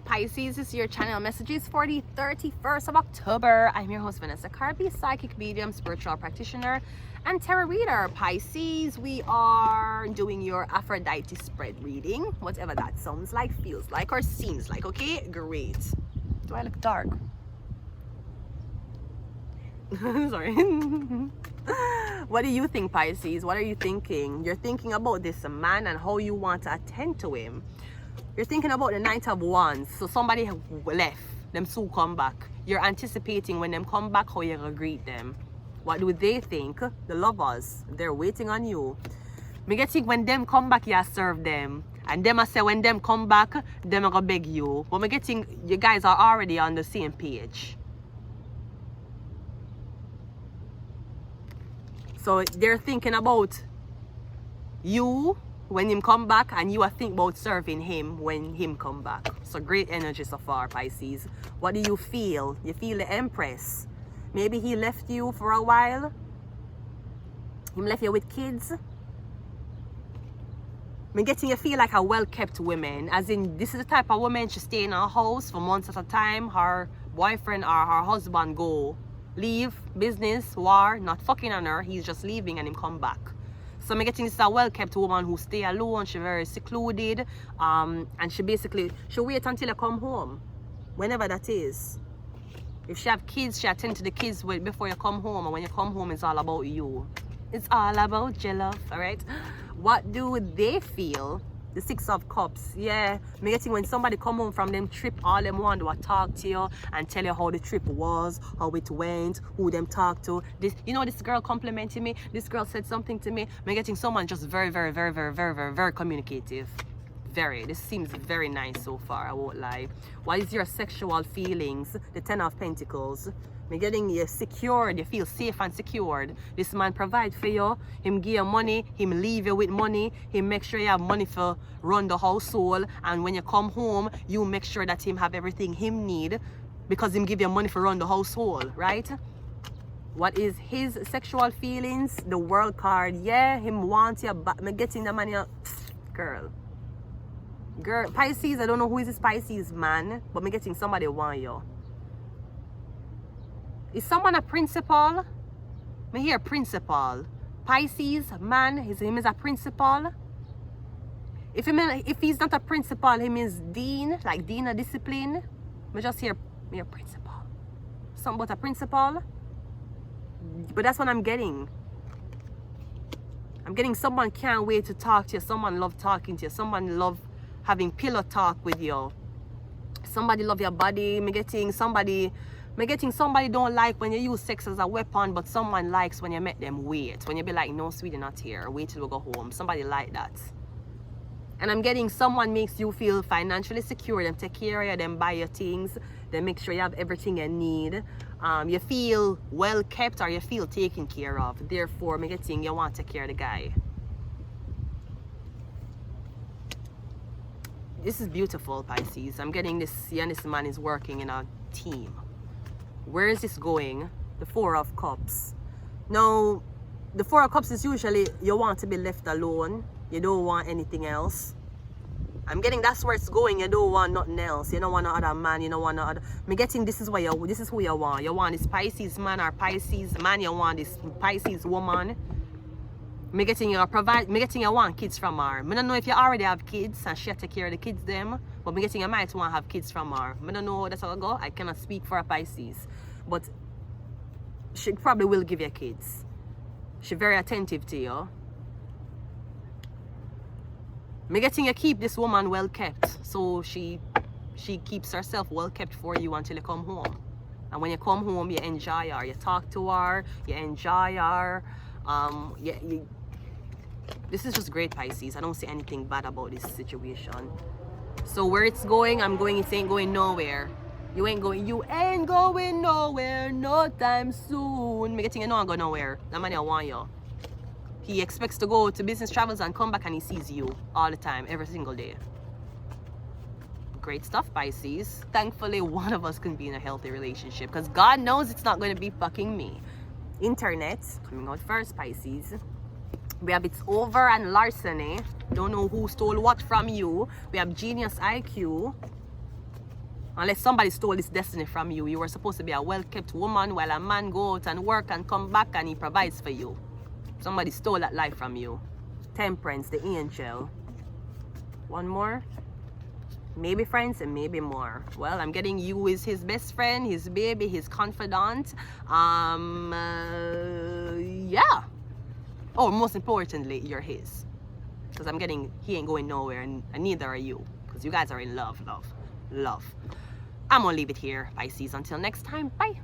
Pisces, this is your channel messages for the 31st of October. I'm your host, Vanessa Carby, psychic medium, spiritual practitioner, and tarot reader. Pisces, we are doing your Aphrodite spread reading, whatever that sounds like, feels like, or seems like. Okay, great. Do I look dark? Sorry. What do you think, Pisces? What are you thinking? You're thinking about this man and how you want to attend to him. You're thinking about the Knight of Wands. So somebody left, them soon come back. You're anticipating when them come back how you're gonna greet them. What do they think? The lovers, they're waiting on you. Me get think when them come back, you serve them. And them I say when them come back, them I gonna beg you. But me get think you guys are already on the same page. So they're thinking about you when him come back, and you are thinking about serving him when him come back. So great energy so far, Pisces. What do you feel? You feel the Empress. Maybe he left you for a while. Him left you with kids. I'm getting you feel like a well-kept woman. As in, this is the type of woman she stay in her house for months at a time. Her boyfriend or her husband leave, business, war, not fucking on her. He's just leaving and him come back. So I'm getting this a well-kept woman who stay alone. She very secluded, and she wait until you come home, whenever that is. If she have kids, she attend to the kids before you come home, and when you come home, it's all about you. It's all about your love, all right? What do they feel? The Six of Cups. Yeah, I'm getting when somebody come home from them trip, all them want to talk to you and tell you how the trip was, how it went, who them talk to. This, you know, this girl complimented me. This girl said something to me. I'm getting someone just very communicative. This seems very nice so far, I won't lie. What is your sexual feelings? The Ten of Pentacles. I'm getting you secured, you feel safe and secured. This man provide for you, him give you money, him leave you with money, him make sure you have money for run the household, and when you come home, you make sure that him have everything him need, because him give you money for run the household, right? What is his sexual feelings? The World card. Yeah, him wants you, but I'm getting the money. Girl, Pisces, I don't know who is this Pisces man, but I'm getting somebody want you. Is someone a principal? Me hear principal. Pisces man, him is a principal. If he's not a principal, him is dean, like dean of discipline. Me just hear principal. Something about a principal. But that's what I'm getting. I'm getting someone can't wait to talk to you. Someone love talking to you. Someone love having pillow talk with you. Somebody love your body. Me getting somebody don't like when you use sex as a weapon, but someone likes when you make them wait. When you be like, no, sweetie, not here. Wait till we go home. Somebody like that. And I'm getting someone makes you feel financially secure. Them take care of you. Them buy your things. They make sure you have everything you need. You feel well kept, or you feel taken care of. Therefore, I'm getting you want to take care of the guy. This is beautiful, Pisces. I'm getting this. You and this man is working in a team. Where is this going? The Four of Cups. Now, the Four of Cups is usually you want to be left alone. You don't want anything else. I'm getting that's where it's going. You don't want nothing else. You don't want no other man. You don't want no other. I'm getting this is who you want. You want this Pisces man or Pisces man. You want this Pisces woman. I'm getting you want kids from her. I don't know if you already have kids and she take care of the kids them. But I'm getting you might want to have kids from her. I don't know how that's how it go. I cannot speak for a Pisces. But she probably will give you kids. She's very attentive to you. I'm getting you keep this woman well kept. So she keeps herself well kept for you until you come home. And when you come home, you enjoy her. You talk to her. You enjoy her. This is just great, Pisces. I don't see anything bad about this situation. So where it's going, it ain't going nowhere. You ain't going nowhere no time soon. I'm getting you know I go nowhere. That man I want you. He expects to go to business travels and come back and he sees you all the time, every single day. Great stuff, Pisces. Thankfully, one of us can be in a healthy relationship, because God knows it's not going to be fucking me. Internet, coming out first, Pisces. We have It's Over and Larceny. Don't know who stole what from you. We have Genius IQ. Unless somebody stole this destiny from you. You were supposed to be a well-kept woman while a man go out and work and come back and he provides for you. Somebody stole that life from you. Temperance, the angel. One more. Maybe friends and maybe more. Well, I'm getting you is his best friend, his baby, his confidant. Yeah. Oh, most importantly, you're his. Because I'm getting, he ain't going nowhere, and neither are you. Because you guys are in love. I'm gonna leave it here, Pisces. Until next time, bye.